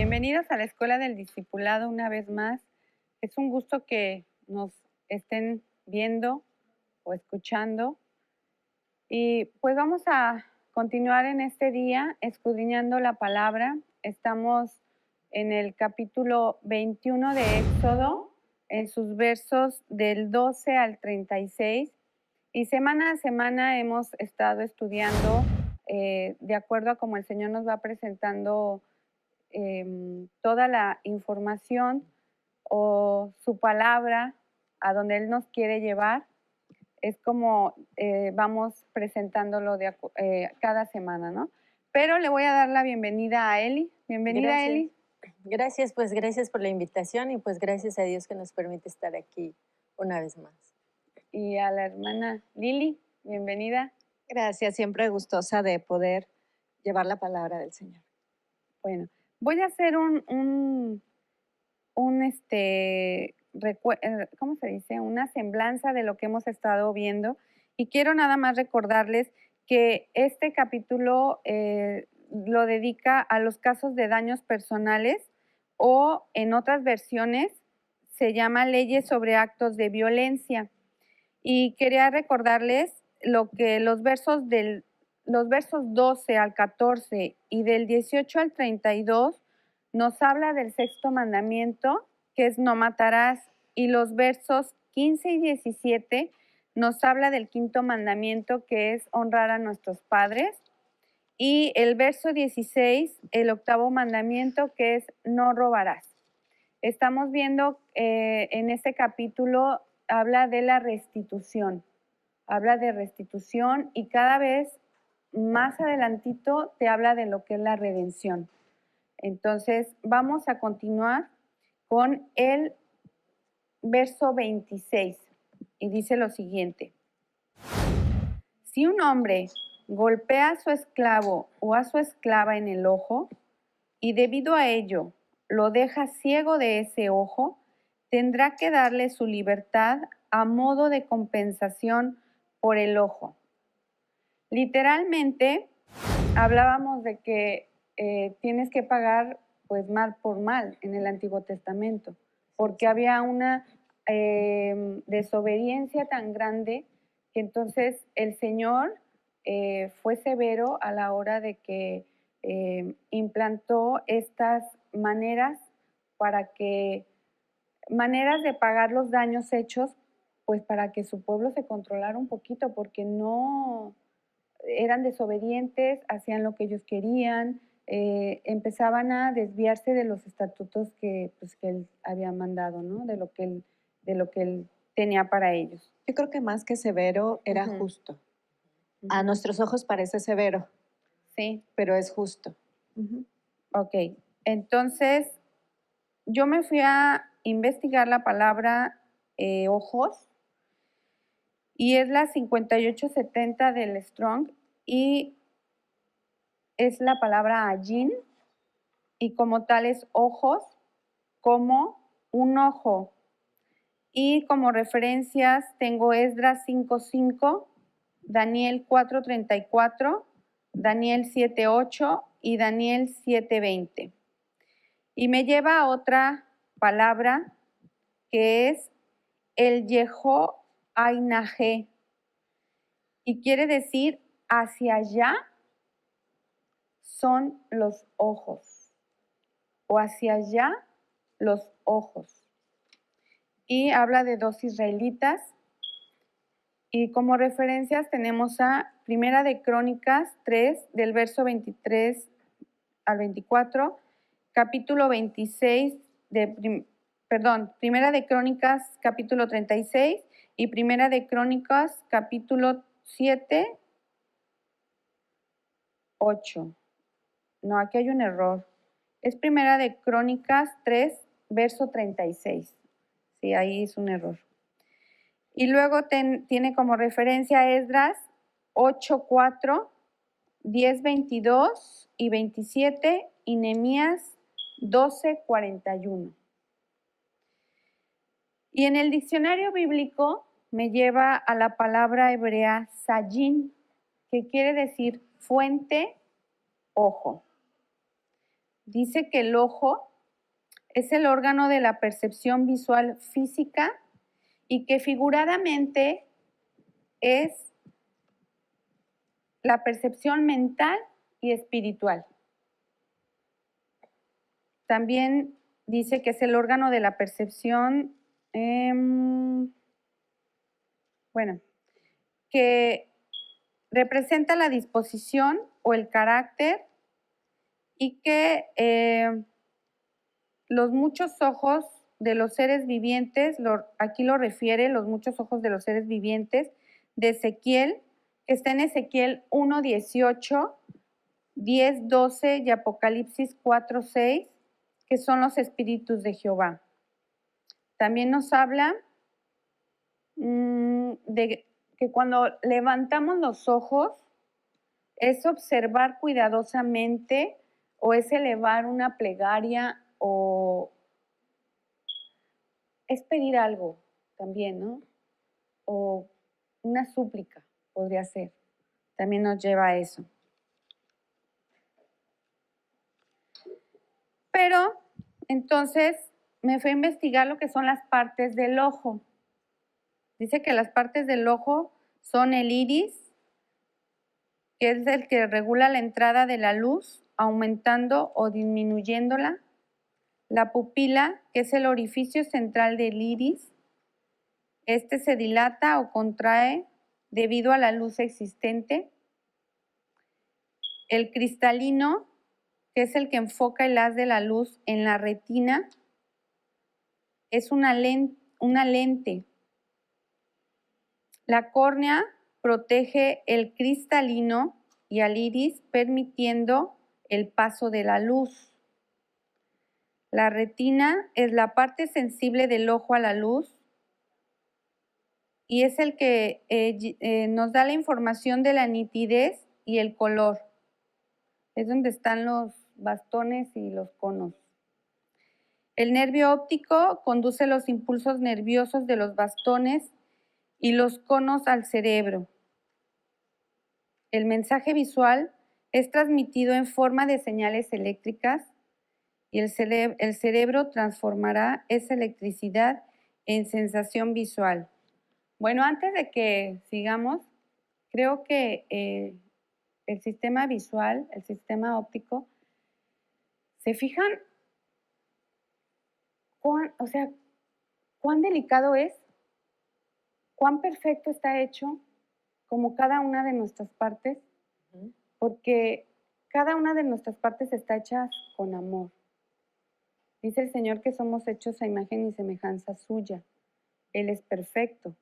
Bienvenidos a la Escuela del Discipulado una vez más. Es un gusto que nos estén viendo o escuchando. Y pues vamos a continuar en este día escudriñando la palabra. Estamos en el capítulo 21 de Éxodo, en sus versos del 12 al 36. Y semana a semana hemos estado estudiando de acuerdo a cómo el Señor nos va presentando toda la información o su palabra a donde Él nos quiere llevar. Es como vamos presentándolo cada semana, ¿no? Pero le voy a dar la bienvenida a Eli. Bienvenida, Gracias. Eli. Gracias, pues gracias por la invitación y pues gracias a Dios que nos permite estar aquí una vez más. Y a la hermana Lili. Bienvenida. Gracias, siempre gustosa de poder llevar la palabra del Señor. Bueno, voy a hacer ¿cómo se dice? Una semblanza de lo que hemos estado viendo. Y quiero nada más recordarles que este capítulo lo dedica a los casos de daños personales o en otras versiones se llama Leyes sobre actos de violencia. Y quería recordarles lo que los versos 12 al 14 y del 18 al 32 nos habla del sexto mandamiento, que es no matarás, y los versos 15 y 17 nos habla del quinto mandamiento, que es honrar a nuestros padres, y el verso 16, el octavo mandamiento, que es no robarás. Estamos viendo en este capítulo, habla de la restitución, habla de restitución y cada vez más adelantito te habla de lo que es la redención. Entonces, vamos a continuar con el verso 26 y dice lo siguiente. Si un hombre golpea a su esclavo o a su esclava en el ojo y debido a ello lo deja ciego de ese ojo, tendrá que darle su libertad a modo de compensación por el ojo. Literalmente, hablábamos de que tienes que pagar pues mal por mal en el Antiguo Testamento, porque había una desobediencia tan grande que entonces el Señor fue severo a la hora de que implantó estas maneras maneras de pagar los daños hechos, pues para que su pueblo se controlara un poquito, porque no eran desobedientes, hacían lo que ellos querían, empezaban a desviarse de los estatutos que él había mandado, ¿no? De lo que él tenía para ellos. Yo creo que más que severo era justo. A nuestros ojos parece severo, sí, pero es justo. Ok, entonces yo me fui a investigar la palabra ojos y es la 5870 del Strong y es la palabra ayin y como tal es ojos como un ojo. Y como referencias tengo Esdras 5:5, Daniel 4:34, Daniel 7:8 y Daniel 7:20. Y me lleva a otra palabra que es el Yehó Ainajé y quiere decir hacia allá son los ojos o hacia allá los ojos. Y habla de dos israelitas y como referencias tenemos a Primera de Crónicas 3 del verso 23 al 24, capítulo 26 Primera de Crónicas capítulo 36 y Primera de Crónicas capítulo 7, 8. No, aquí hay un error. Es Primera de Crónicas 3, verso 36. Sí, ahí es un error. Y luego tiene como referencia Esdras 8:4, 10:22 y 27 y Nehemías 12:41. Y en el diccionario bíblico me lleva a la palabra hebrea sayin, que quiere decir fuente, ojo. dice que el ojo es el órgano de la percepción visual física y que figuradamente es la percepción mental y espiritual. También dice que es el órgano de la percepción, que representa la disposición o el carácter y que los muchos ojos de los seres vivientes, aquí lo refiere, los muchos ojos de los seres vivientes, de Ezequiel, que está en Ezequiel 1:18, 10:12 y Apocalipsis 4:6, que son los espíritus de Jehová. También nos habla de que cuando levantamos los ojos es observar cuidadosamente o es elevar una plegaria o es pedir algo también, ¿no? O una súplica podría ser. También nos lleva a eso. Pero entonces me fui a investigar lo que son las partes del ojo. Dice que las partes del ojo son el iris, que es el que regula la entrada de la luz, aumentando o disminuyéndola. La pupila, que es el orificio central del iris. Este se dilata o contrae debido a la luz existente. El cristalino, que es el que enfoca el haz de la luz en la retina, es una lente. La córnea protege el cristalino y al iris, permitiendo el paso de la luz. La retina es la parte sensible del ojo a la luz y es el que nos da la información de la nitidez y el color. Es donde están los bastones y los conos. El nervio óptico conduce los impulsos nerviosos de los bastones y los conos al cerebro. El mensaje visual es transmitido en forma de señales eléctricas y el cerebro transformará esa electricidad en sensación visual. Bueno, antes de que sigamos, creo que el sistema visual, el sistema óptico, ¿se fijan cuán delicado es? ¿Cuán perfecto está hecho como cada una de nuestras partes? Porque cada una de nuestras partes está hecha con amor. Dice el Señor que somos hechos a imagen y semejanza suya. Él es perfecto,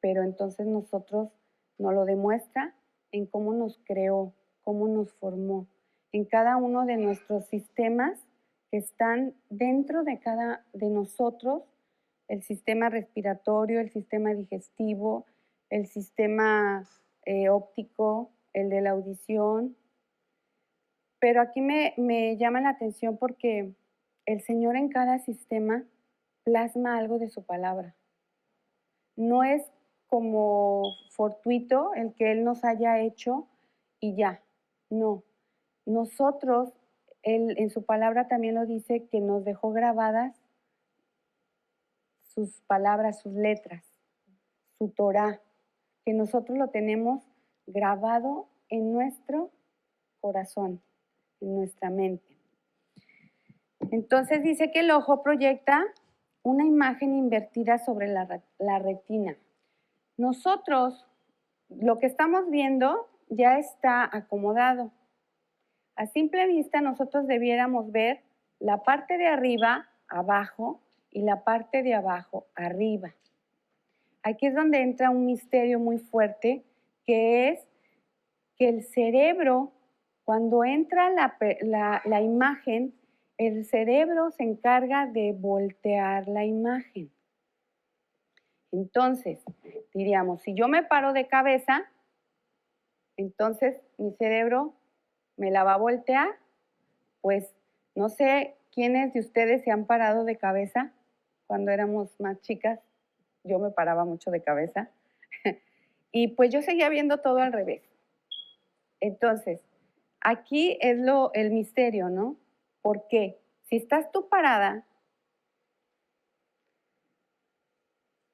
pero entonces nosotros nos lo demuestra en cómo nos creó, cómo nos formó, en cada uno de nuestros sistemas que están dentro de cada de nosotros, el sistema respiratorio, el sistema digestivo, el sistema óptico, el de la audición. Pero aquí me llama la atención porque el Señor en cada sistema plasma algo de su palabra. No es como fortuito el que Él nos haya hecho y ya, no. Nosotros, Él en su palabra también lo dice, que nos dejó grabadas sus palabras, sus letras, su Torá, que nosotros lo tenemos grabado en nuestro corazón, en nuestra mente. Entonces dice que el ojo proyecta una imagen invertida sobre la retina. Nosotros, lo que estamos viendo ya está acomodado. A simple vista nosotros debiéramos ver la parte de arriba abajo y la parte de abajo arriba. Aquí es donde entra un misterio muy fuerte, que es que el cerebro, cuando entra la imagen, el cerebro se encarga de voltear la imagen. Entonces, diríamos, si yo me paro de cabeza, entonces mi cerebro me la va a voltear. Pues no sé quiénes de ustedes se han parado de cabeza cuando éramos más chicas. Yo me paraba mucho de cabeza. Y pues yo seguía viendo todo al revés. Entonces, aquí es el misterio, ¿no? ¿Por qué? Si estás tú parada,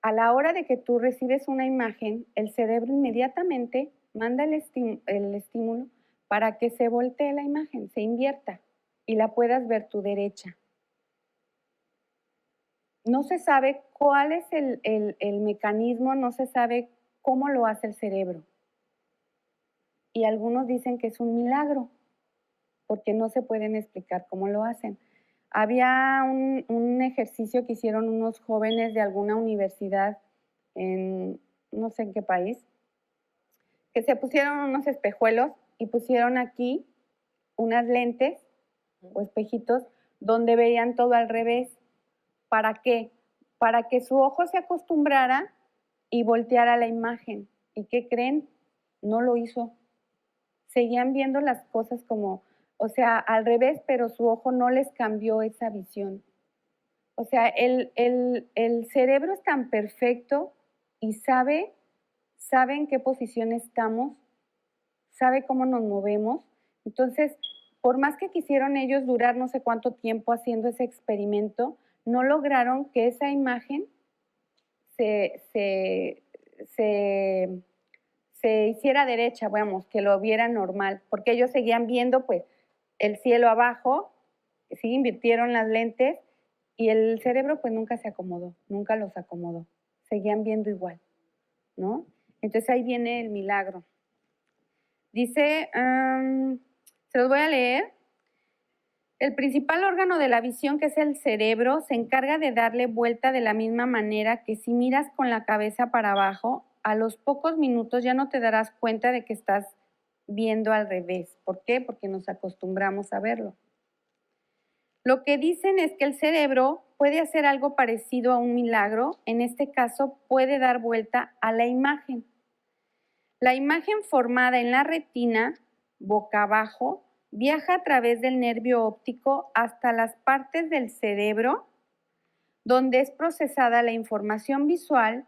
a la hora de que tú recibes una imagen, el cerebro inmediatamente manda el estímulo para que se voltee la imagen, se invierta y la puedas ver tu derecha. No se sabe cuál es el mecanismo, no se sabe cómo lo hace el cerebro. Y algunos dicen que es un milagro, porque no se pueden explicar cómo lo hacen. Había un ejercicio que hicieron unos jóvenes de alguna universidad en no sé en qué país, que se pusieron unos espejuelos y pusieron aquí unas lentes o espejitos donde veían todo al revés. ¿Para qué? Para que su ojo se acostumbrara y volteara la imagen. ¿Y qué creen? No lo hizo. Seguían viendo las cosas como, o sea, al revés, pero su ojo no les cambió esa visión. O sea, el cerebro es tan perfecto y sabe en qué posición estamos, sabe cómo nos movemos. Entonces, por más que quisieron ellos durar no sé cuánto tiempo haciendo ese experimento, no lograron que esa imagen se hiciera derecha, vamos, que lo viera normal, porque ellos seguían viendo pues el cielo abajo, sí invirtieron las lentes y el cerebro pues nunca se acomodó, nunca los acomodó, seguían viendo igual, ¿no? Entonces ahí viene el milagro. Dice, se los voy a leer. El principal órgano de la visión, que es el cerebro, se encarga de darle vuelta de la misma manera que si miras con la cabeza para abajo, a los pocos minutos ya no te darás cuenta de que estás viendo al revés. ¿Por qué? Porque nos acostumbramos a verlo. Lo que dicen es que el cerebro puede hacer algo parecido a un milagro, en este caso puede dar vuelta a la imagen. La imagen formada en la retina, boca abajo, viaja a través del nervio óptico hasta las partes del cerebro donde es procesada la información visual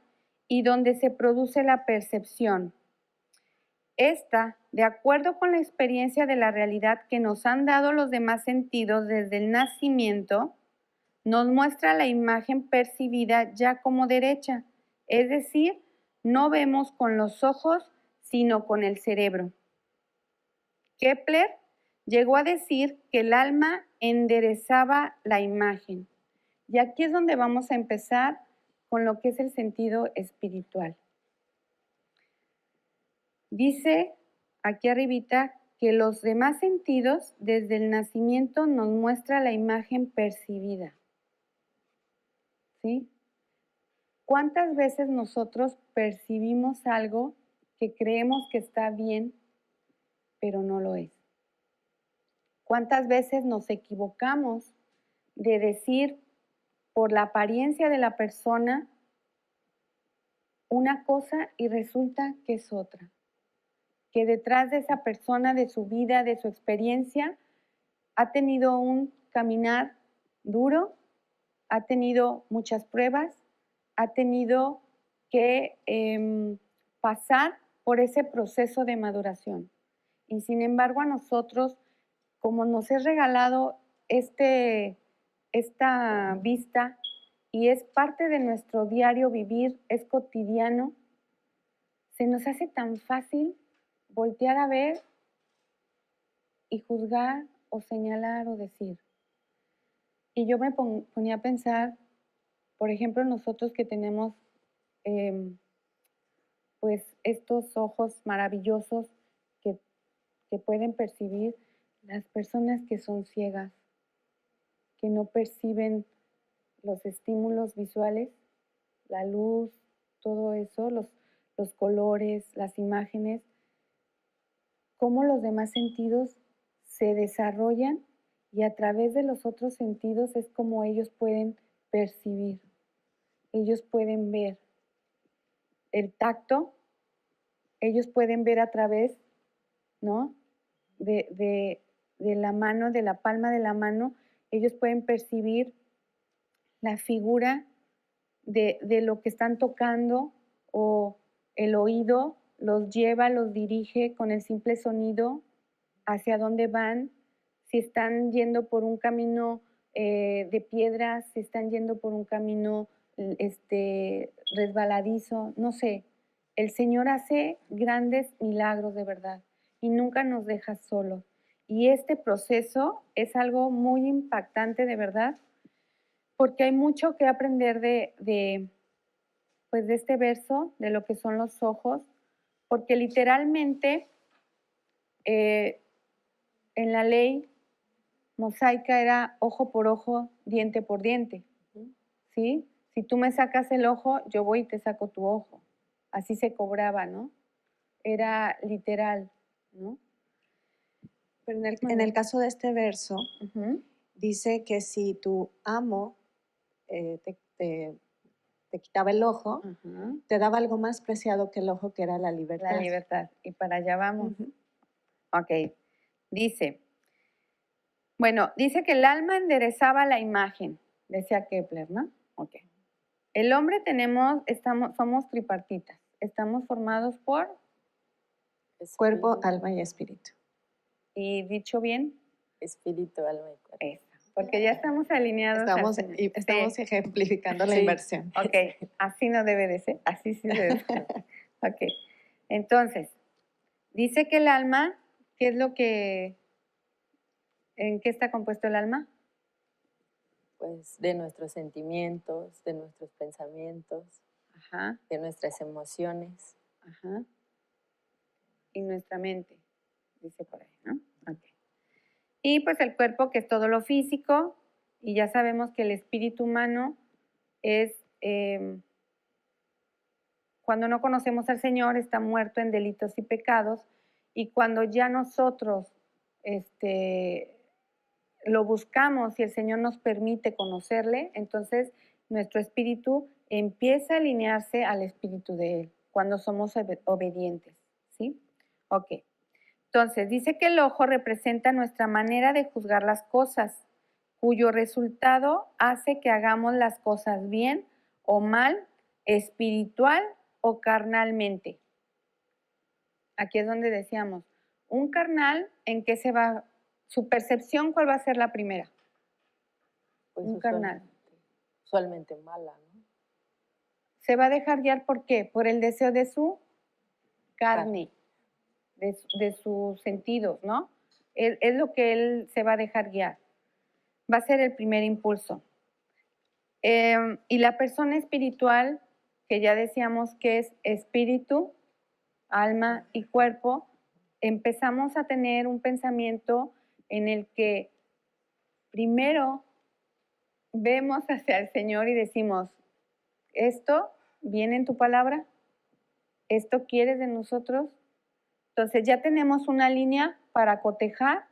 y donde se produce la percepción. Esta, de acuerdo con la experiencia de la realidad que nos han dado los demás sentidos desde el nacimiento, nos muestra la imagen percibida ya como derecha, es decir, no vemos con los ojos, sino con el cerebro. Kepler llegó a decir que el alma enderezaba la imagen. Y aquí es donde vamos a empezar con lo que es el sentido espiritual. Dice aquí arribita que los demás sentidos desde el nacimiento nos muestra la imagen percibida. ¿Sí? ¿Cuántas veces nosotros percibimos algo que creemos que está bien, pero no lo es? ¿Cuántas veces nos equivocamos de decir por la apariencia de la persona una cosa y resulta que es otra? Que detrás de esa persona, de su vida, de su experiencia, ha tenido un caminar duro, ha tenido muchas pruebas, ha tenido que pasar por ese proceso de maduración. Y sin embargo a nosotros, como nos es regalado esta vista y es parte de nuestro diario vivir, es cotidiano, se nos hace tan fácil voltear a ver y juzgar o señalar o decir. Y yo me ponía a pensar, por ejemplo, nosotros que tenemos pues estos ojos maravillosos que pueden percibir, las personas que son ciegas, que no perciben los estímulos visuales, la luz, todo eso, los colores, las imágenes, cómo los demás sentidos se desarrollan y a través de los otros sentidos es como ellos pueden percibir, ellos pueden ver. El tacto, ellos pueden ver a través, ¿no? De la mano, de la palma de la mano, ellos pueden percibir la figura de lo que están tocando o el oído los lleva, los dirige con el simple sonido hacia dónde van, si están yendo por un camino de piedras, si están yendo por un camino resbaladizo, no sé. El Señor hace grandes milagros de verdad y nunca nos deja solos. Y este proceso es algo muy impactante de verdad, porque hay mucho que aprender pues de este verso, de lo que son los ojos, porque literalmente en la ley mosaica era ojo por ojo, diente por diente, ¿sí? Si tú me sacas el ojo, yo voy y te saco tu ojo. Así se cobraba, ¿no? Era literal, ¿no? Pero en el caso de este verso, Ujú. dice que si tu amo te quitaba el ojo, Ajá. te daba algo más preciado que el ojo, que era la libertad. La libertad. Y para allá vamos. Ujú. Ok. Dice, bueno, dice que el alma enderezaba la imagen, decía Kepler, ¿no? Ok. El hombre somos tripartitas. Estamos formados por, Cuerpo, Espíritu, alma y espíritu. y dicho bien, espíritu, alma y cuerpo. porque ya estamos alineados. Estamos Sí. ejemplificando la Sí. inversión. Ok, así no debe de ser, así sí debe ser. Ok, entonces, dice que el alma, ¿qué es en qué está compuesto el alma? Pues de nuestros sentimientos, de nuestros pensamientos, Ajá, de nuestras emociones. ajá. Y nuestra mente, dice por ahí, ¿no? Ok. Y pues el cuerpo, que es todo lo físico, y ya sabemos que el espíritu humano es, cuando no conocemos al Señor, está muerto en delitos y pecados, y cuando ya nosotros lo buscamos y el Señor nos permite conocerle, entonces nuestro espíritu empieza a alinearse al espíritu de Él, cuando somos obedientes, ¿sí? Ok. Entonces, dice que el ojo representa nuestra manera de juzgar las cosas, cuyo resultado hace que hagamos las cosas bien o mal, espiritual o carnalmente. Aquí es donde decíamos, un carnal, ¿en qué se va? Su percepción, ¿cuál va a ser la primera? Pues Un carnal. usualmente mala, ¿no? Se va a dejar guiar, ¿por qué? Por el deseo de su carne, de sus sentidos, ¿no? Es lo que él se va a dejar guiar. Va a ser el primer impulso. Y la persona espiritual, que ya decíamos que es espíritu, alma y cuerpo, empezamos a tener un pensamiento en el que primero vemos hacia el Señor y decimos, ¿esto viene en tu palabra? ¿Esto quieres de nosotros? Entonces ya tenemos una línea para cotejar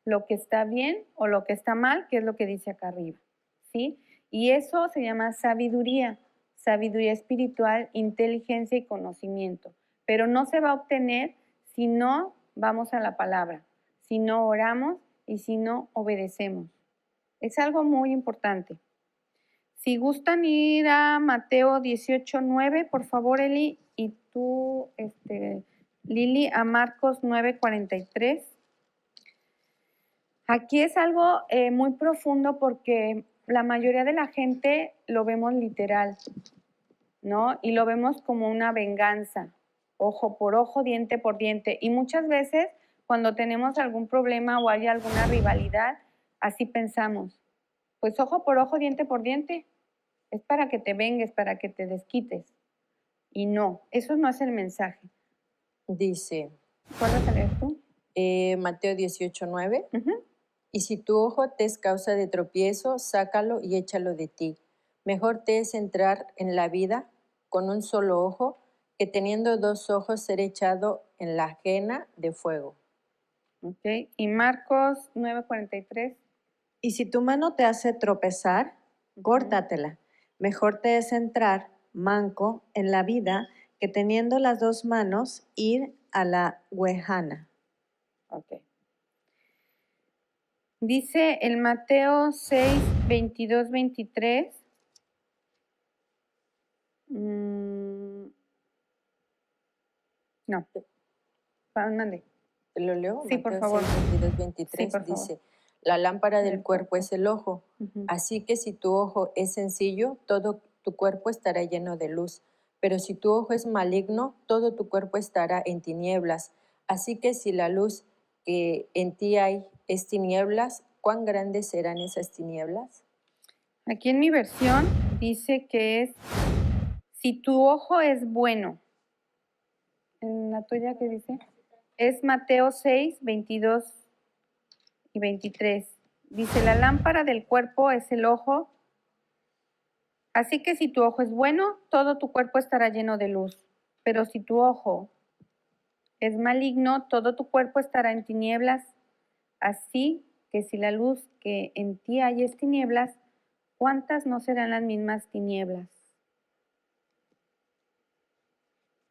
lo que está bien o lo que está mal, que es lo que dice acá arriba, ¿sí? Y eso se llama sabiduría, sabiduría espiritual, inteligencia y conocimiento. Pero no se va a obtener si no vamos a la palabra, si no oramos y si no obedecemos. Es algo muy importante. Si gustan ir a Mateo 18:9, por favor, Eli, y tú, Lili, a Marcos 9:43. Aquí es algo muy profundo porque la mayoría de la gente lo vemos literal, ¿no? Y lo vemos como una venganza, ojo por ojo, diente por diente. Y muchas veces cuando tenemos algún problema o hay alguna rivalidad, así pensamos, pues ojo por ojo, diente por diente. Es para que te vengues, para que te desquites. Y no, eso no es el mensaje. Dice ¿Cuál vas a leer tú? Mateo 18:9. Ujú. Y si tu ojo te es causa de tropiezo, sácalo y échalo de ti. Mejor te es entrar en la vida con un solo ojo que teniendo dos ojos ser echado en la ajena de fuego. Ok. Y Marcos 9:43. Y si tu mano te hace tropezar, córtatela. Mejor te es entrar manco en la vida que teniendo las dos manos ir a la huejana. Ok. Dice el Mateo 6:22-23. No, mande. ¿Te lo leo? Sí, por Mateo favor. 6, 22, Sí, 23 por favor. dice, la lámpara del Del cuerpo cuerpo. es el ojo. Ujú. Así que si tu ojo es sencillo, todo tu cuerpo estará lleno de luz. Pero si tu ojo es maligno, todo tu cuerpo estará en tinieblas. Así que si la luz que en ti hay es tinieblas, ¿cuán grandes serán esas tinieblas? Aquí en mi versión dice que es, si tu ojo es bueno. En la tuya, ¿qué dice? Es Mateo 6, 22 y 23. Dice, la lámpara del cuerpo es el ojo. Así que si tu ojo es bueno, todo tu cuerpo estará lleno de luz. Pero si tu ojo es maligno, todo tu cuerpo estará en tinieblas. Así que si la luz que en ti hay es tinieblas, ¿cuántas no serán las mismas tinieblas?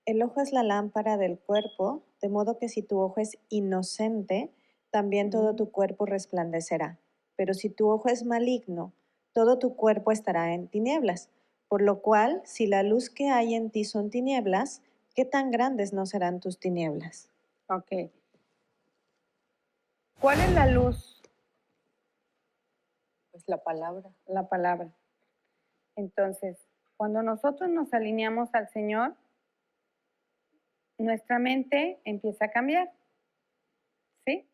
El ojo es la lámpara del cuerpo, de modo que si tu ojo es inocente, también todo tu cuerpo resplandecerá. Pero si tu ojo es maligno, todo tu cuerpo estará en tinieblas. Por lo cual, si la luz que hay en ti son tinieblas, ¿qué tan grandes no serán tus tinieblas? Ok. ¿Cuál es la luz? Pues la palabra. La palabra. Entonces, cuando nosotros nos alineamos al Señor, nuestra mente empieza a cambiar, ¿sí?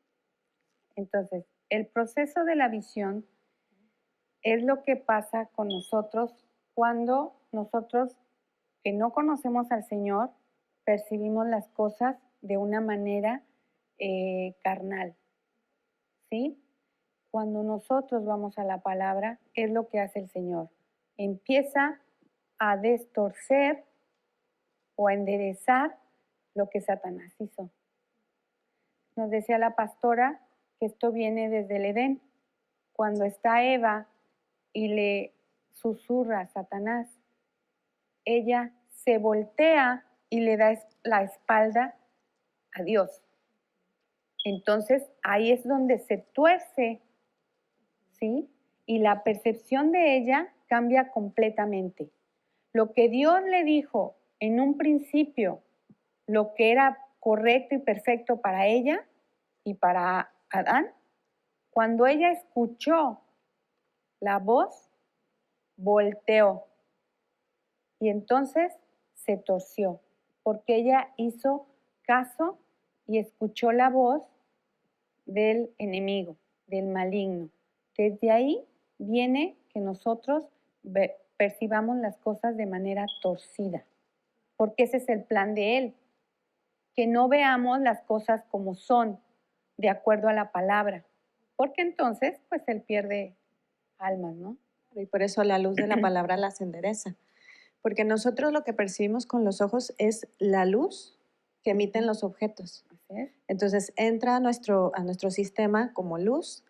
Entonces, el proceso de la visión es lo que pasa con nosotros cuando nosotros que no conocemos al Señor percibimos las cosas de una manera carnal, ¿sí? Cuando nosotros vamos a la palabra, es lo que hace el Señor. Empieza a destorcer o a enderezar lo que Satanás hizo. Nos decía la pastora que esto viene desde el Edén, cuando está Eva y le susurra a Satanás, ella se voltea y le da la espalda a Dios. Entonces ahí es donde se tuerce, ¿sí? Y la percepción de ella cambia completamente. Lo que Dios le dijo en un principio, lo que era correcto y perfecto para ella y para Adán, cuando ella escuchó la voz, volteó y entonces se torció, porque ella hizo caso y escuchó la voz del enemigo, del maligno. Desde ahí viene que nosotros percibamos las cosas de manera torcida, porque ese es el plan de él, que no veamos las cosas como son, de acuerdo a la palabra, porque entonces pues él pierde almas, ¿no? Y por eso la luz de la palabra las endereza. Porque nosotros lo que percibimos con los ojos es la luz que emiten los objetos. Así es. Entonces entra a nuestro sistema como luz,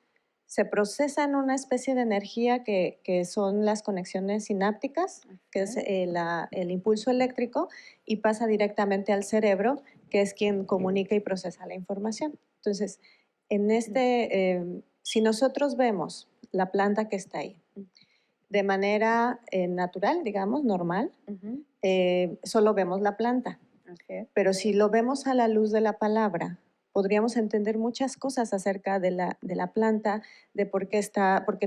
se procesa en una especie de energía que son las conexiones sinápticas, que es el impulso eléctrico, y pasa directamente al cerebro, que es quien comunica y procesa la información. Entonces, si nosotros vemos la planta que está ahí de manera natural, digamos, normal, Uh-huh. solo vemos la planta. Así es. Pero si lo vemos a la luz de la palabra, podríamos entender muchas cosas acerca de la planta, de por qué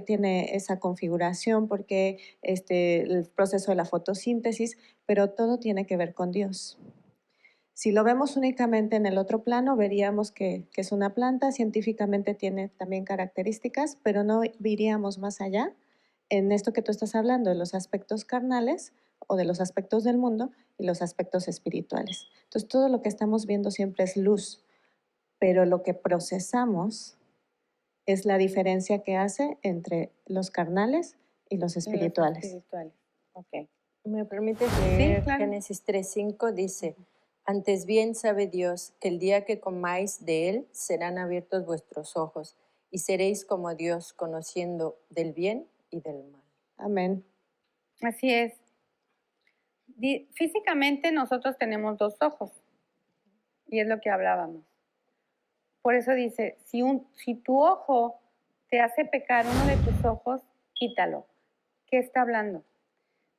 tiene esa configuración, por qué el proceso de la fotosíntesis, pero todo tiene que ver con Dios. Si lo vemos únicamente en el otro plano, veríamos que es una planta, científicamente tiene también características, pero no iríamos más allá en esto que tú estás hablando, de los aspectos carnales o de los aspectos del mundo y los aspectos espirituales. Entonces, todo lo que estamos viendo siempre es luz, pero lo que procesamos es la diferencia que hace entre los carnales y los espirituales. Los espirituales. Ok. ¿Me permites leer? Sí, claro. Génesis 3:5 dice, antes bien sabe Dios que el día que comáis de él serán abiertos vuestros ojos y seréis como Dios, conociendo del bien y del mal. Amén. Así es. Físicamente nosotros tenemos dos ojos y es lo que hablábamos. Por eso dice, si tu ojo te hace pecar uno de tus ojos, quítalo. ¿Qué está hablando?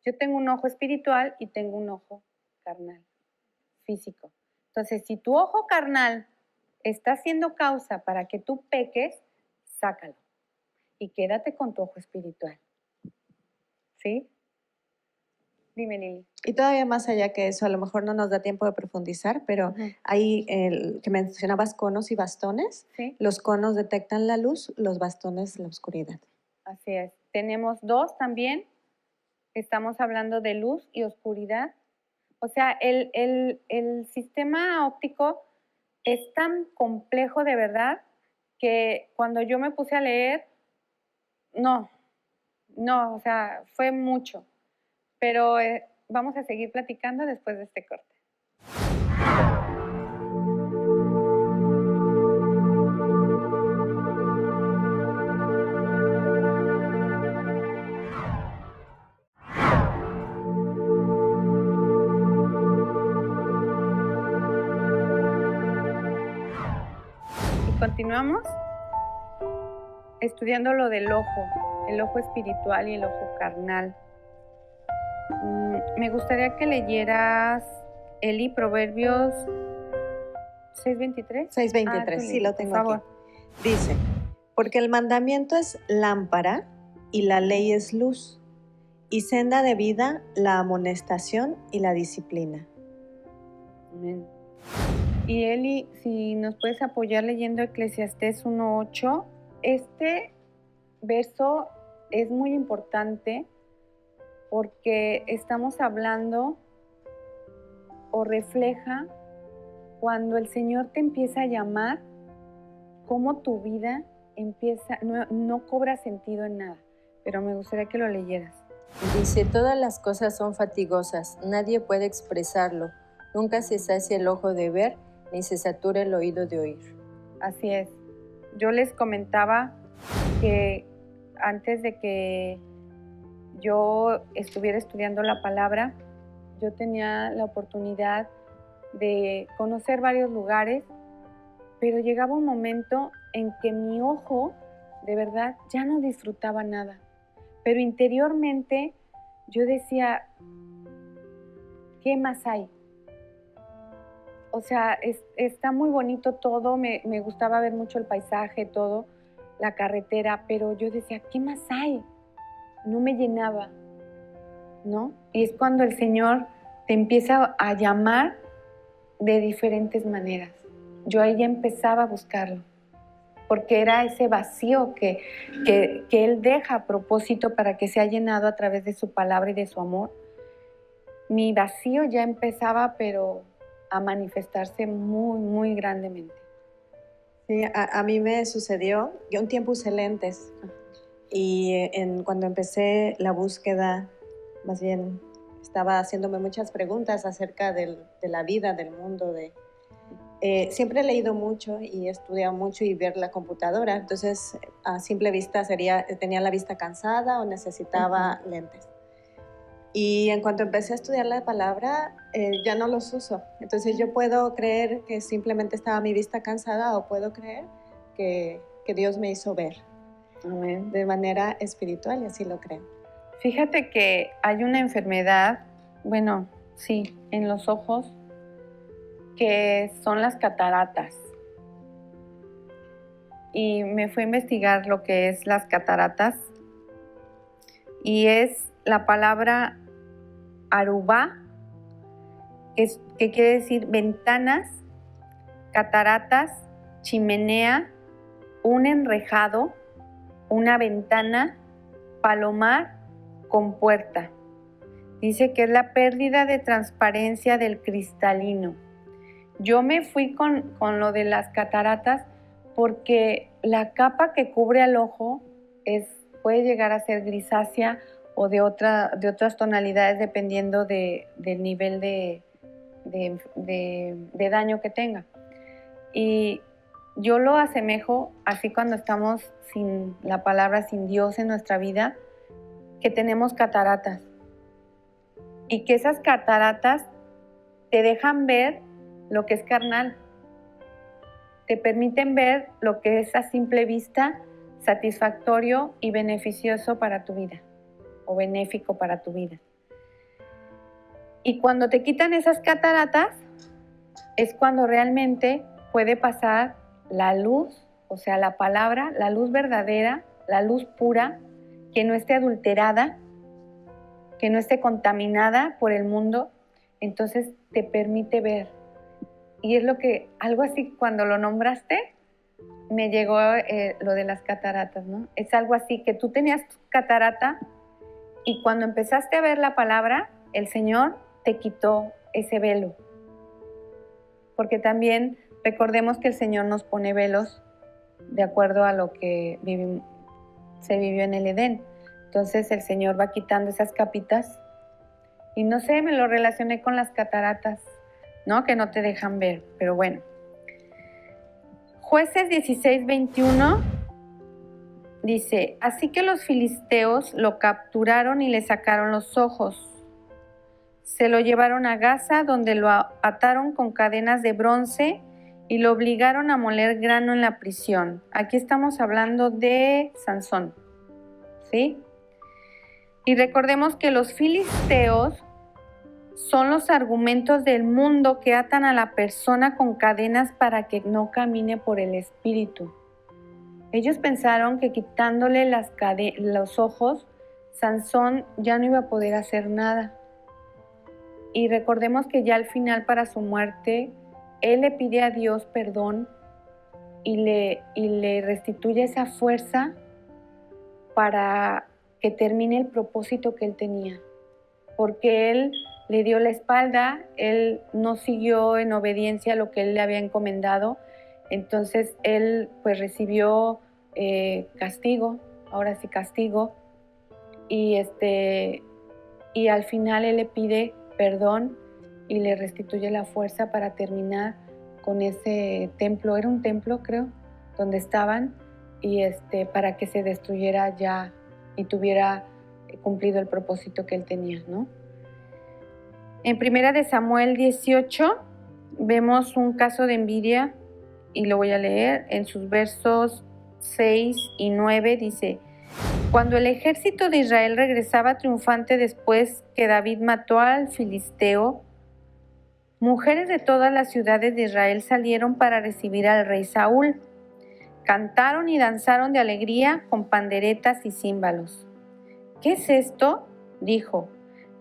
Yo tengo un ojo espiritual y tengo un ojo carnal, físico. Entonces, si tu ojo carnal está siendo causa para que tú peques, sácalo y quédate con tu ojo espiritual. ¿Sí? Dime, Lili. Y todavía más allá que eso, a lo mejor no nos da tiempo de profundizar, pero hay el que mencionabas conos y bastones. Sí. Los conos detectan la luz, los bastones la oscuridad. Así es. Tenemos 2 también. Estamos hablando de luz y oscuridad. O sea, el sistema óptico es tan complejo de verdad que cuando yo me puse a leer, no, o sea, fue mucho. Pero vamos a seguir platicando después de este corte. Y continuamos estudiando lo del ojo, el ojo espiritual y el ojo carnal. Me gustaría que leyeras, Eli, Proverbios 6:23. 6:23, sí, lo tengo por favor. aquí. Dice, porque el mandamiento es lámpara y la ley es luz, y senda de vida la amonestación y la disciplina. Amén. Y Eli, si nos puedes apoyar leyendo Eclesiastés 1:8, este verso es muy importante porque estamos hablando o refleja cuando el Señor te empieza a llamar, cómo tu vida empieza, no cobra sentido en nada. Pero me gustaría que lo leyeras. Dice, todas las cosas son fatigosas, nadie puede expresarlo, nunca se sacia el ojo de ver, ni se satura el oído de oír. Así es. Yo les comentaba que antes de que yo estuviera estudiando la palabra, yo tenía la oportunidad de conocer varios lugares, pero llegaba un momento en que mi ojo, de verdad, ya no disfrutaba nada. Pero interiormente yo decía, ¿qué más hay? O sea, está muy bonito todo, me gustaba ver mucho el paisaje, todo, la carretera, pero yo decía, ¿qué más hay? No me llenaba, ¿no? Y es cuando el Señor te empieza a llamar de diferentes maneras. Yo ahí ya empezaba a buscarlo, porque era ese vacío que Él deja a propósito para que sea llenado a través de su palabra y de su amor. Mi vacío ya empezaba, pero a manifestarse muy, muy grandemente. Sí, a mí me sucedió, yo un tiempo usé lentes y cuando empecé la búsqueda, más bien estaba haciéndome muchas preguntas acerca de la vida, del mundo, siempre he leído mucho y he estudiado mucho y ver la computadora, entonces a simple vista tenía la vista cansada o necesitaba lentes. Y en cuanto empecé a estudiar la palabra, ya no los uso. Entonces yo puedo creer que simplemente estaba mi vista cansada o puedo creer que Dios me hizo ver. Amén. De manera espiritual y así lo creo. Fíjate que hay una enfermedad, bueno, sí, en los ojos, que son las cataratas. Y me fui a investigar lo que es las cataratas. Y es la palabra arubá, que quiere decir ventanas, cataratas, chimenea, un enrejado, una ventana, palomar con puerta. Dice que es la pérdida de transparencia del cristalino. Yo me fui con lo de las cataratas porque la capa que cubre al ojo puede llegar a ser grisácea o de otras tonalidades dependiendo del nivel de daño que tenga. Y yo lo asemejo así cuando estamos sin la palabra, sin Dios en nuestra vida, que tenemos cataratas. Y que esas cataratas te dejan ver lo que es carnal. Te permiten ver lo que es a simple vista satisfactorio y beneficioso para tu vida, o benéfico para tu vida. Y cuando te quitan esas cataratas, es cuando realmente puede pasar la luz, o sea, la palabra, la luz verdadera, la luz pura, que no esté adulterada, que no esté contaminada por el mundo, entonces te permite ver. Y es lo que, algo así, cuando lo nombraste, me llegó lo de las cataratas, ¿no? Es algo así, que tú tenías tu catarata y cuando empezaste a ver la palabra, el Señor te quitó ese velo. Porque también recordemos que el Señor nos pone velos de acuerdo a lo que se vivió en el Edén. Entonces el Señor va quitando esas capitas y no sé, me lo relacioné con las cataratas, ¿no? Que no te dejan ver, pero bueno. Jueces 16:21 dice, así que los filisteos lo capturaron y le sacaron los ojos. Se lo llevaron a Gaza, donde lo ataron con cadenas de bronce y lo obligaron a moler grano en la prisión. Aquí estamos hablando de Sansón, ¿sí? Y recordemos que los filisteos son los argumentos del mundo que atan a la persona con cadenas para que no camine por el espíritu. Ellos pensaron que quitándole los ojos, Sansón ya no iba a poder hacer nada. Y recordemos que ya al final, para su muerte, él le pide a Dios perdón y le restituye esa fuerza para que termine el propósito que él tenía. Porque él le dio la espalda, él no siguió en obediencia lo que él le había encomendado, entonces él pues recibió castigo, ahora sí castigo, y al final él le pide perdón y le restituye la fuerza para terminar con ese templo, era un templo creo, donde estaban, y para que se destruyera ya y tuviera cumplido el propósito que él tenía, ¿no? En 1 de Samuel 18 vemos un caso de envidia y lo voy a leer en sus versos 6 y 9. Dice, cuando el ejército de Israel regresaba triunfante después que David mató al filisteo, mujeres de todas las ciudades de Israel salieron para recibir al rey Saúl. Cantaron y danzaron de alegría con panderetas y címbalos. ¿Qué es esto?, dijo.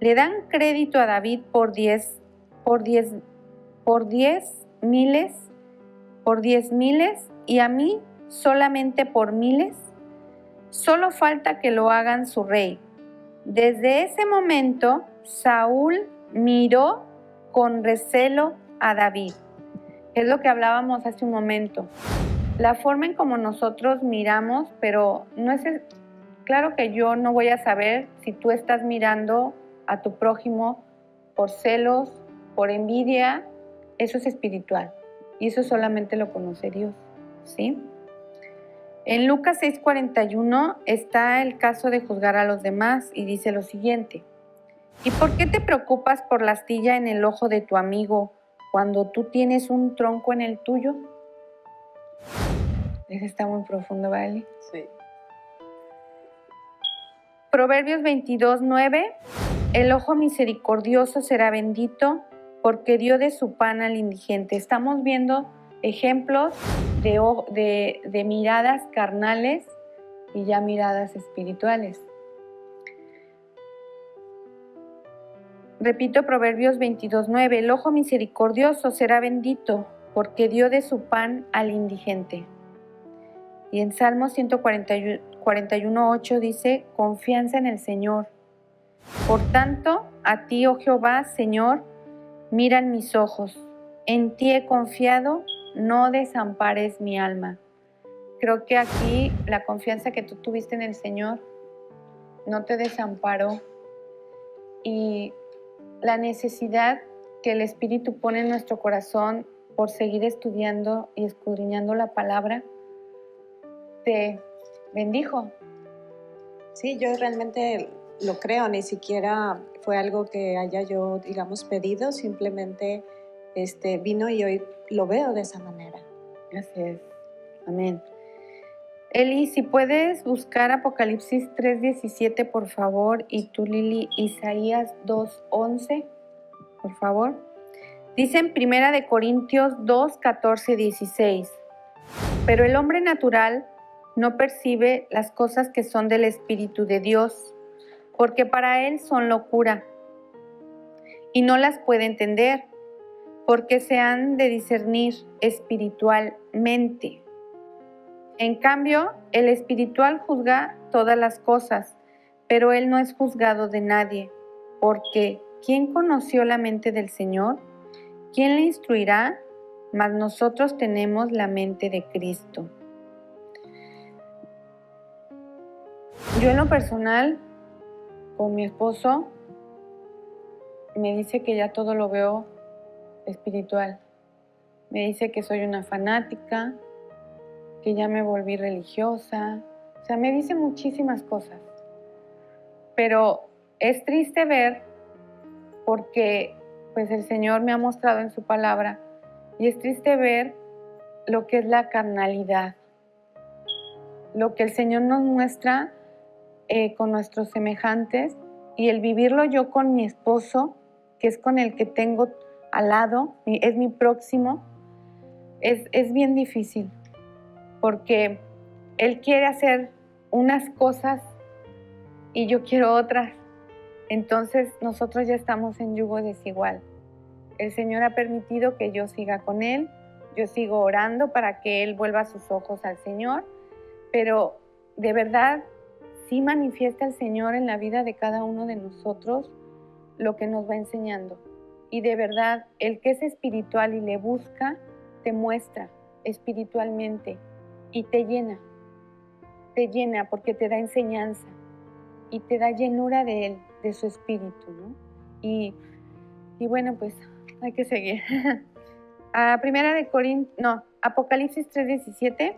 Le dan crédito a David por 10 miles y a mí solamente por miles. Solo falta que lo hagan su rey. Desde ese momento, Saúl miró con recelo a David. Es lo que hablábamos hace un momento. La forma en como nosotros miramos, pero no es... Claro que yo no voy a saber si tú estás mirando a tu prójimo por celos, por envidia. Eso es espiritual y eso solamente lo conoce Dios, ¿sí? En Lucas 6:41 está el caso de juzgar a los demás y dice lo siguiente: ¿y por qué te preocupas por la astilla en el ojo de tu amigo cuando tú tienes un tronco en el tuyo? Eso está muy profundo, ¿vale? Sí. Proverbios 22:9, el ojo misericordioso será bendito porque dio de su pan al indigente. Estamos viendo ejemplos de miradas carnales y ya miradas espirituales. Repito, Proverbios 22:9, el ojo misericordioso será bendito porque dio de su pan al indigente. Y en Salmo 141:8 dice, confianza en el Señor. Por tanto, a ti, oh Jehová, Señor, miran mis ojos. En ti he confiado, no desampares mi alma. Creo que aquí la confianza que tú tuviste en el Señor no te desamparó. Y la necesidad que el Espíritu pone en nuestro corazón por seguir estudiando y escudriñando la palabra, te bendijo. Sí, yo realmente lo creo, ni siquiera fue algo que haya yo, digamos, pedido, simplemente vino y hoy lo veo de esa manera. Así es. Amén. Eli, si puedes buscar Apocalipsis 3:17, por favor, y tú, Lili, Isaías 2:11, por favor. Dice en 1 Corintios 2, 14, 16, pero el hombre natural no percibe las cosas que son del Espíritu de Dios, porque para él son locura, y no las puede entender, porque se han de discernir espiritualmente. En cambio, el espiritual juzga todas las cosas, pero él no es juzgado de nadie, porque ¿quién conoció la mente del Señor? ¿Quién le instruirá? Mas nosotros tenemos la mente de Cristo. Yo en lo personal, con mi esposo, me dice que ya todo lo veo espiritual. Me dice que soy una fanática, que ya me volví religiosa. O sea, me dice muchísimas cosas. Pero es triste ver porque pues el Señor me ha mostrado en su palabra y es triste ver lo que es la carnalidad. Lo que el Señor nos muestra con nuestros semejantes y el vivirlo yo con mi esposo, que es con el que tengo al lado, es mi próximo, es bien difícil, porque él quiere hacer unas cosas y yo quiero otras. Entonces nosotros ya estamos en yugo desigual. El Señor ha permitido que yo siga con él, yo sigo orando para que él vuelva sus ojos al Señor, pero de verdad sí manifiesta el Señor en la vida de cada uno de nosotros lo que nos va enseñando. Y de verdad, el que es espiritual y le busca, te muestra espiritualmente y te llena porque te da enseñanza y te da llenura de él, de su espíritu, ¿no? Y bueno, pues hay que seguir. Apocalipsis 3:17,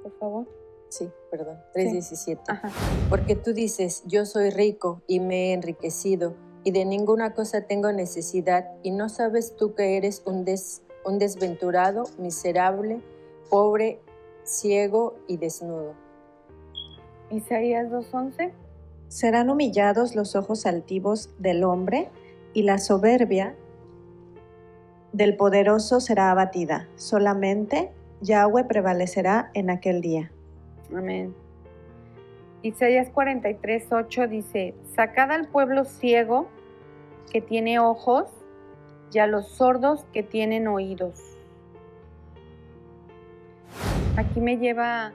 por favor. Sí, perdón, 3:17. Ajá. Porque tú dices, yo soy rico y me he enriquecido, y de ninguna cosa tengo necesidad, y no sabes tú que eres un desventurado, miserable, pobre, ciego y desnudo. Isaías 2:11. Serán humillados los ojos altivos del hombre, y la soberbia del poderoso será abatida. Solamente Yahweh prevalecerá en aquel día. Amén. Isaías 43:8 dice, sacad al pueblo ciego que tiene ojos y a los sordos que tienen oídos. Aquí me lleva...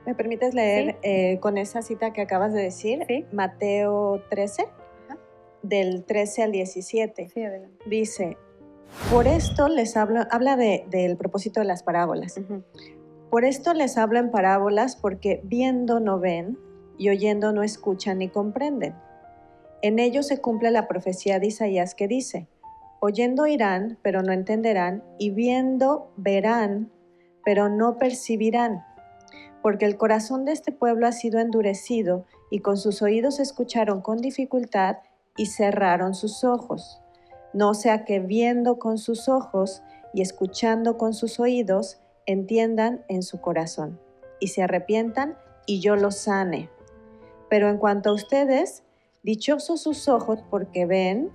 ¿Me permites leer con esa cita que acabas de decir? Sí. Mateo 13, del 13 al 17. Sí, adelante. Dice, por esto les hablo, habla del propósito de las parábolas. Uh-huh. Por esto les hablo en parábolas, porque viendo no ven y oyendo no escuchan ni comprenden. En ello se cumple la profecía de Isaías que dice, oyendo oirán, pero no entenderán, y viendo verán, pero no percibirán. Porque el corazón de este pueblo ha sido endurecido, y con sus oídos escucharon con dificultad, y cerraron sus ojos. No sea que viendo con sus ojos y escuchando con sus oídos, entiendan en su corazón, y se arrepientan, y yo los sane. Pero en cuanto a ustedes, dichosos sus ojos porque ven,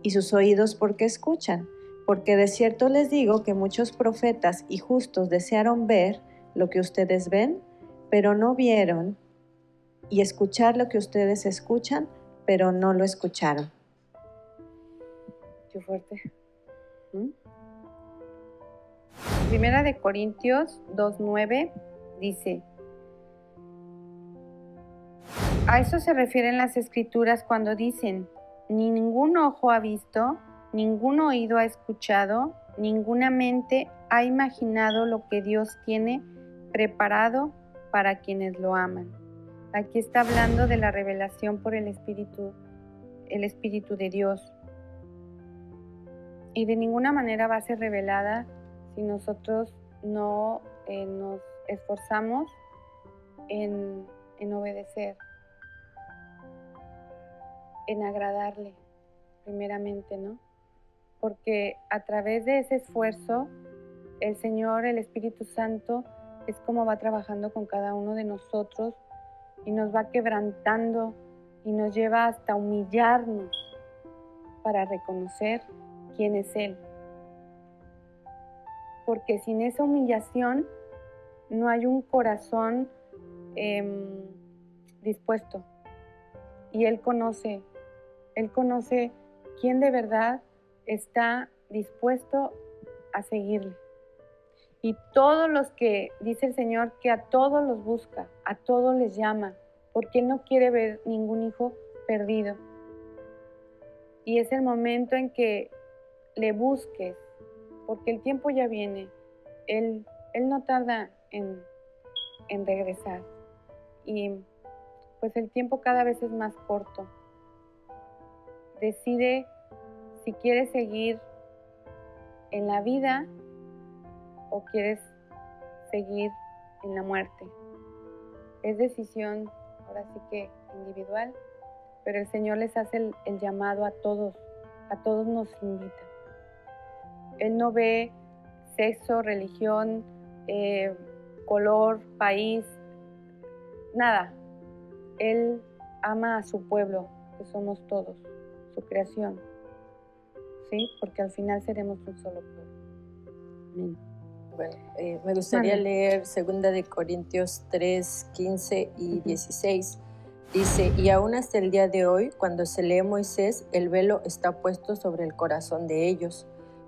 y sus oídos porque escuchan, porque de cierto les digo que muchos profetas y justos desearon ver lo que ustedes ven, pero no vieron, y escuchar lo que ustedes escuchan, pero no lo escucharon. Qué fuerte. Primera de Corintios 2:9 dice, a eso se refieren las Escrituras cuando dicen, ni ningún ojo ha visto, ningún oído ha escuchado, ninguna mente ha imaginado lo que Dios tiene preparado para quienes lo aman. Aquí está hablando de la revelación por el Espíritu de Dios. Y de ninguna manera va a ser revelada si nosotros no nos esforzamos en obedecer, en agradarle primeramente, ¿no? Porque a través de ese esfuerzo, el Señor, el Espíritu Santo, es como va trabajando con cada uno de nosotros y nos va quebrantando y nos lleva hasta humillarnos para reconocer quién es Él. Porque sin esa humillación no hay un corazón dispuesto. Y Él conoce quién de verdad está dispuesto a seguirle. Y todos los que, dice el Señor, que a todos los busca, a todos les llama, porque Él no quiere ver ningún hijo perdido. Y es el momento en que le busques, porque el tiempo ya viene. Él no tarda en regresar. Y pues el tiempo cada vez es más corto. Decide si quieres seguir en la vida o quieres seguir en la muerte. Es decisión, ahora sí que individual, pero el Señor les hace el llamado a todos nos invita. Él no ve sexo, religión, color, país, nada. Él ama a su pueblo, que somos todos, su creación, ¿sí? Porque al final seremos un solo pueblo. Amén. Bueno, me gustaría leer 2 Corintios 3, 15 y 16. Dice, y aún hasta el día de hoy, cuando se lee Moisés, el velo está puesto sobre el corazón de ellos,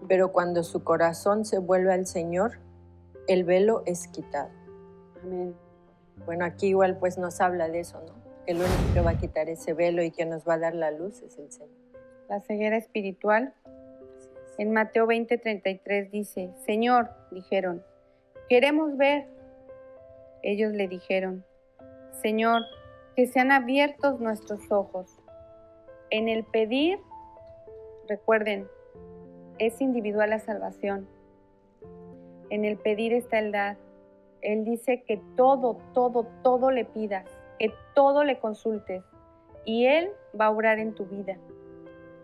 pero cuando su corazón se vuelve al Señor, el velo es quitado. Amén. Bueno, aquí igual pues nos habla de eso, ¿no? Que el único que va a quitar ese velo y que nos va a dar la luz es el Señor. La ceguera espiritual. En Mateo 20:33 dice, Señor, dijeron, queremos ver. Ellos le dijeron, Señor, que sean abiertos nuestros ojos. En el pedir, recuerden, es individual la salvación. En el pedir está el dar. Él dice que todo le pidas, que todo le consultes y Él va a obrar en tu vida.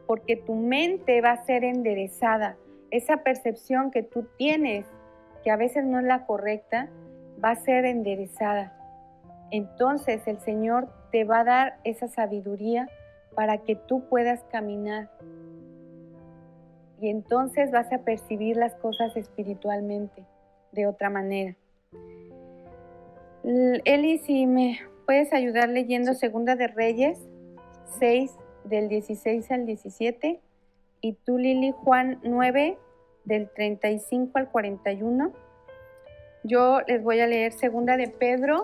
Porque tu mente va a ser enderezada. Esa percepción que tú tienes, que a veces no es la correcta, va a ser enderezada. Entonces el Señor te va a dar esa sabiduría para que tú puedas caminar. Y entonces vas a percibir las cosas espiritualmente de otra manera. Eli, si me puedes ayudar leyendo Segunda de Reyes 6, del 16 al 17, y tú, Lili, Juan 9, del 35 al 41. Yo les voy a leer Segunda de Pedro,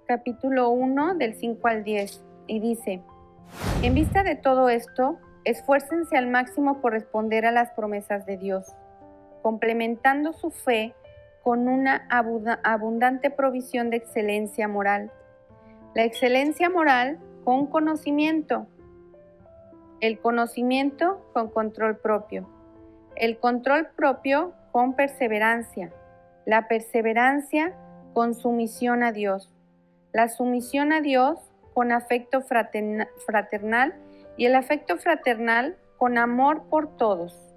capítulo 1, del 5 al 10, y dice, en vista de todo esto, esfuércense al máximo por responder a las promesas de Dios, complementando su fe con una abundante provisión de excelencia moral. La excelencia moral con conocimiento, el conocimiento con control propio, el control propio con perseverancia, la perseverancia con sumisión a Dios, la sumisión a Dios con afecto fraternal y el afecto fraternal con amor por todos.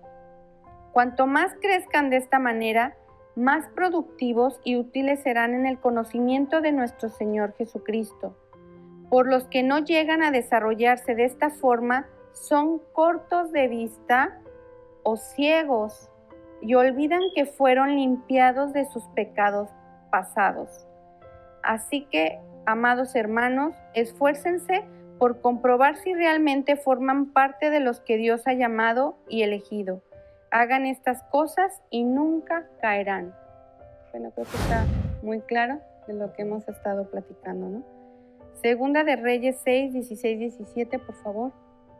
Cuanto más crezcan de esta manera, más productivos y útiles serán en el conocimiento de nuestro Señor Jesucristo. Por los que no llegan a desarrollarse de esta forma, son cortos de vista o ciegos y olvidan que fueron limpiados de sus pecados pasados. Así que, amados hermanos, esfuércense por comprobar si realmente forman parte de los que Dios ha llamado y elegido. Hagan estas cosas y nunca caerán. Bueno, creo que está muy claro de lo que hemos estado platicando, ¿no? Segunda de Reyes 6, 16, 17, por favor.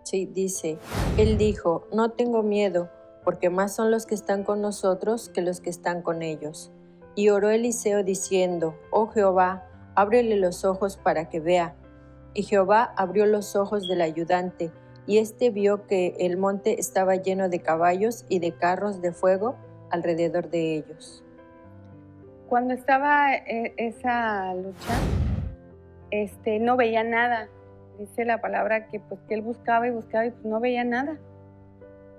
Sí, dice, Él dijo, no tengo miedo, porque más son los que están con nosotros que los que están con ellos. Y oró Eliseo diciendo, oh Jehová, ábrele los ojos para que vea. Y Jehová abrió los ojos del ayudante, y éste vio que el monte estaba lleno de caballos y de carros de fuego alrededor de ellos. Cuando estaba esa lucha, no veía nada. Dice la palabra que él buscaba y pues no veía nada.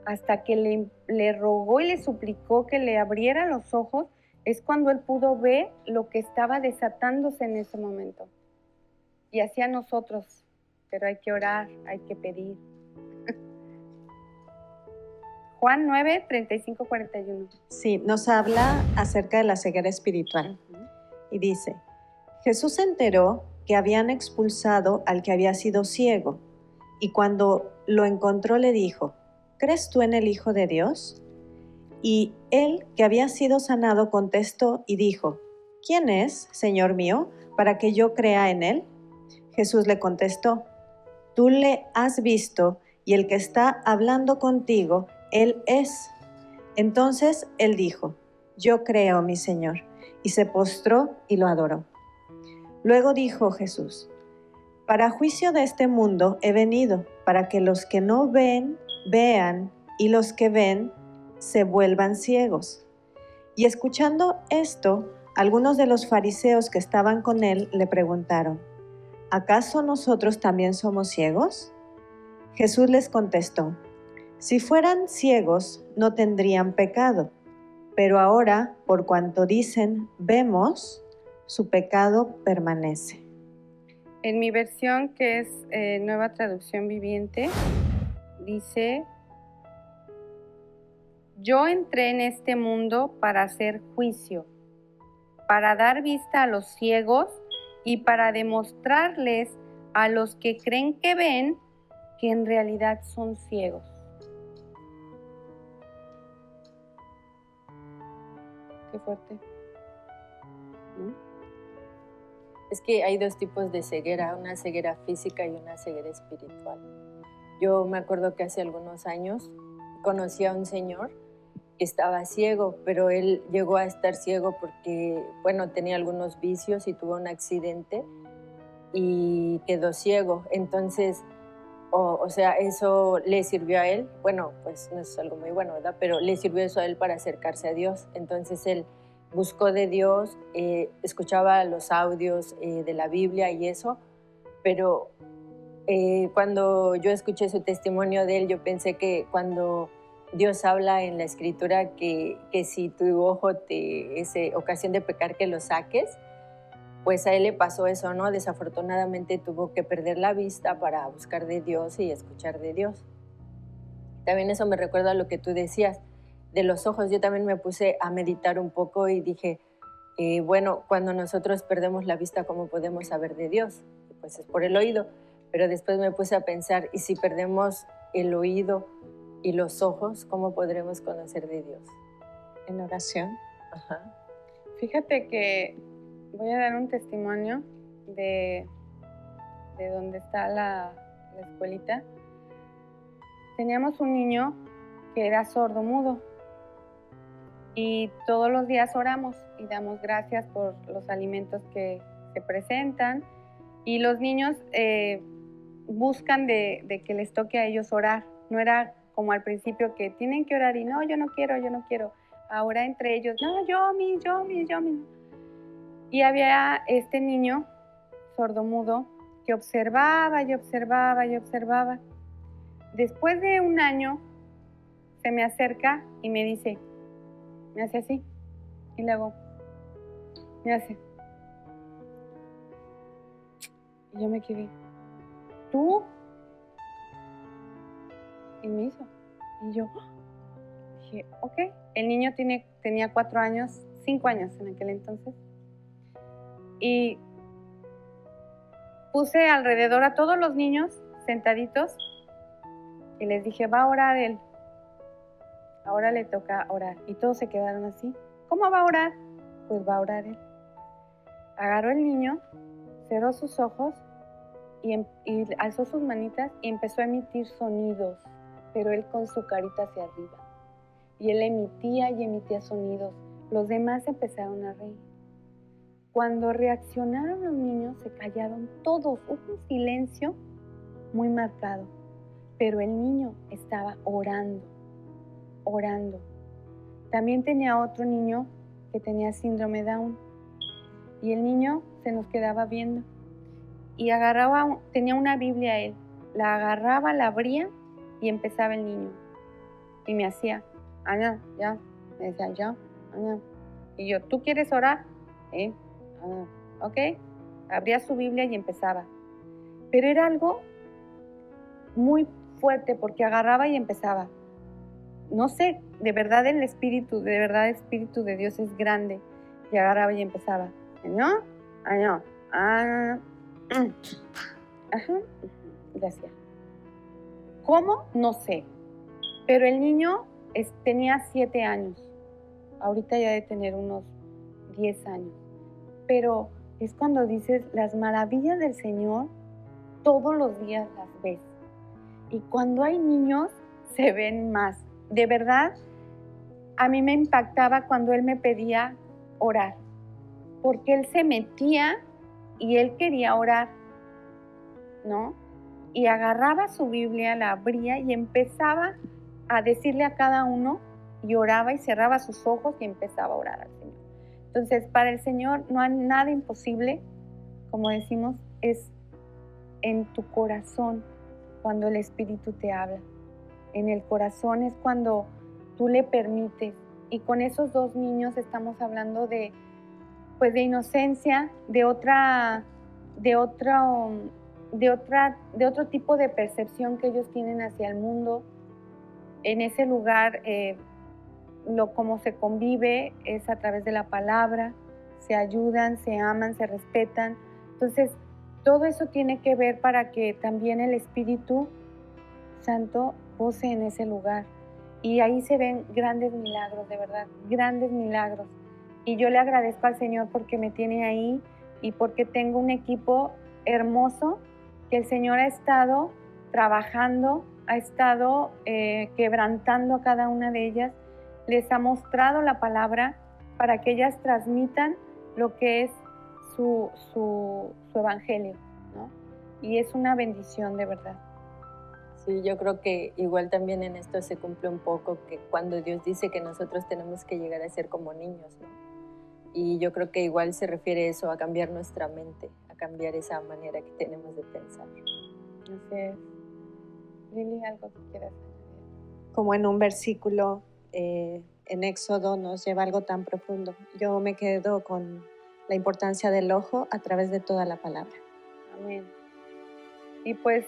Hasta que le rogó y le suplicó que le abriera los ojos, es cuando él pudo ver lo que estaba desatándose en ese momento. Y así a nosotros, pero hay que orar, hay que pedir. Juan 9, 35, 41. Sí, nos habla acerca de la ceguera espiritual. Y dice, Jesús se enteró que habían expulsado al que había sido ciego, y cuando lo encontró le dijo, ¿crees tú en el Hijo de Dios? Y él, que había sido sanado, contestó y dijo, ¿quién es, Señor mío, para que yo crea en él? Jesús le contestó, tú le has visto, y el que está hablando contigo, él es. Entonces él dijo, yo creo, mi Señor, y se postró y lo adoró. Luego dijo Jesús, para juicio de este mundo he venido, para que los que no ven, vean, y los que ven, se vuelvan ciegos. Y escuchando esto, algunos de los fariseos que estaban con él le preguntaron, ¿acaso nosotros también somos ciegos? Jesús les contestó, si fueran ciegos no tendrían pecado, pero ahora, por cuanto dicen, vemos, su pecado permanece. En mi versión, que es Nueva Traducción Viviente, dice, yo entré en este mundo para hacer juicio, para dar vista a los ciegos y para demostrarles a los que creen que ven que en realidad son ciegos. Qué fuerte. ¿No? Es que hay dos tipos de ceguera, una ceguera física y una ceguera espiritual. Yo me acuerdo que hace algunos años conocí a un señor que estaba ciego, pero él llegó a estar ciego porque, bueno, tenía algunos vicios y tuvo un accidente y quedó ciego. Entonces, o sea, eso le sirvió a él, bueno, pues no es algo muy bueno, ¿verdad? Pero le sirvió eso a él para acercarse a Dios. Entonces él buscó de Dios, escuchaba los audios de la Biblia y eso, pero cuando yo escuché su testimonio de él, yo pensé que cuando Dios habla en la Escritura que si tu ojo te es ocasión de pecar, que lo saques, pues a él le pasó eso, ¿no? Desafortunadamente tuvo que perder la vista para buscar de Dios y escuchar de Dios. También eso me recuerda a lo que tú decías de los ojos. Yo también me puse a meditar un poco y dije, bueno, cuando nosotros perdemos la vista, ¿cómo podemos saber de Dios? Pues es por el oído. Pero después me puse a pensar, ¿y si perdemos el oído y los ojos, cómo podremos conocer de Dios? En oración. Ajá. Fíjate que voy a dar un testimonio de donde está la escuelita. Teníamos un niño que era sordo mudo y todos los días oramos y damos gracias por los alimentos que se presentan y los niños buscan de que les toque a ellos orar. No era como al principio que tienen que orar y no, yo no quiero. Ahora entre ellos, no, yo. Y había este niño sordomudo que observaba. Después de un año se me acerca y me dice, me hace así, y luego me hace. Y yo me quedé, ¿tú? Y me hizo. Y yo dije, ok. El niño tenía 5 años en aquel entonces. Y puse alrededor a todos los niños sentaditos y les dije, va a orar él. Ahora le toca orar. Y todos se quedaron así. ¿Cómo va a orar? Pues va a orar él. Agarró el niño, cerró sus ojos y alzó sus manitas y empezó a emitir sonidos, pero él con su carita hacia arriba. Y él emitía sonidos. Los demás empezaron a reír. Cuando reaccionaron los niños, se callaron todos. Hubo un silencio muy marcado. Pero el niño estaba orando. También tenía otro niño que tenía síndrome Down. Y el niño se nos quedaba viendo. Y tenía una Biblia él. La agarraba, la abría y empezaba el niño. Y me hacía, Ana, ya. Me decía, ya, Ana. Y yo, ¿tú quieres orar? Ok. Abría su Biblia y empezaba. Pero era algo muy fuerte porque agarraba y empezaba. no sé, de verdad el Espíritu de Dios es grande. Y agarraba y empezaba, ¿no? No. Ajá. Gracias. ¿Cómo? No sé. Pero el niño tenía 7 años. Ahorita ya debe tener unos 10 años. Pero es cuando dices, las maravillas del Señor, todos los días las ves. Y cuando hay niños, se ven más. De verdad, a mí me impactaba cuando él me pedía orar. Porque él se metía y él quería orar, ¿no? Y agarraba su Biblia, la abría y empezaba a decirle a cada uno y oraba y cerraba sus ojos y empezaba a orar al Señor. Entonces, para el Señor no hay nada imposible, como decimos, es en tu corazón cuando el Espíritu te habla. En el corazón es cuando tú le permites. Y con esos 2 niños estamos hablando de inocencia, de otro tipo de percepción que ellos tienen hacia el mundo. En ese lugar, cómo se convive es a través de la palabra, se ayudan, se aman, se respetan. Entonces, todo eso tiene que ver para que también el Espíritu Santo pose en ese lugar. Y ahí se ven grandes milagros, de verdad, grandes milagros. Y yo le agradezco al Señor porque me tiene ahí y porque tengo un equipo hermoso que el Señor ha estado trabajando, ha estado quebrantando a cada una de ellas, les ha mostrado la palabra para que ellas transmitan lo que es su evangelio, ¿no? Y es una bendición, de verdad. Sí, yo creo que igual también en esto se cumple un poco que cuando Dios dice que nosotros tenemos que llegar a ser como niños, ¿no? Y yo creo que igual se refiere eso, a cambiar nuestra mente, a cambiar esa manera que tenemos de pensar. Así es. Lili, ¿algo que quieras añadir? Como en un versículo en Éxodo nos lleva algo tan profundo. Yo me quedo con la importancia del ojo a través de toda la palabra. Amén. Y pues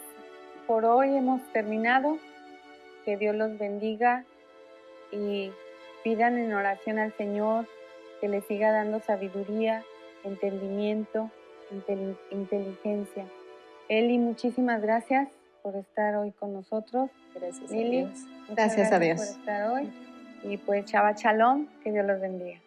por hoy hemos terminado. Que Dios los bendiga y pidan en oración al Señor que les siga dando sabiduría, entendimiento, inteligencia. Eli, muchísimas gracias por estar hoy con nosotros. Gracias Lili, a Dios. Gracias a Dios. por estar hoy. Y pues Shabbat Shalom, que Dios los bendiga.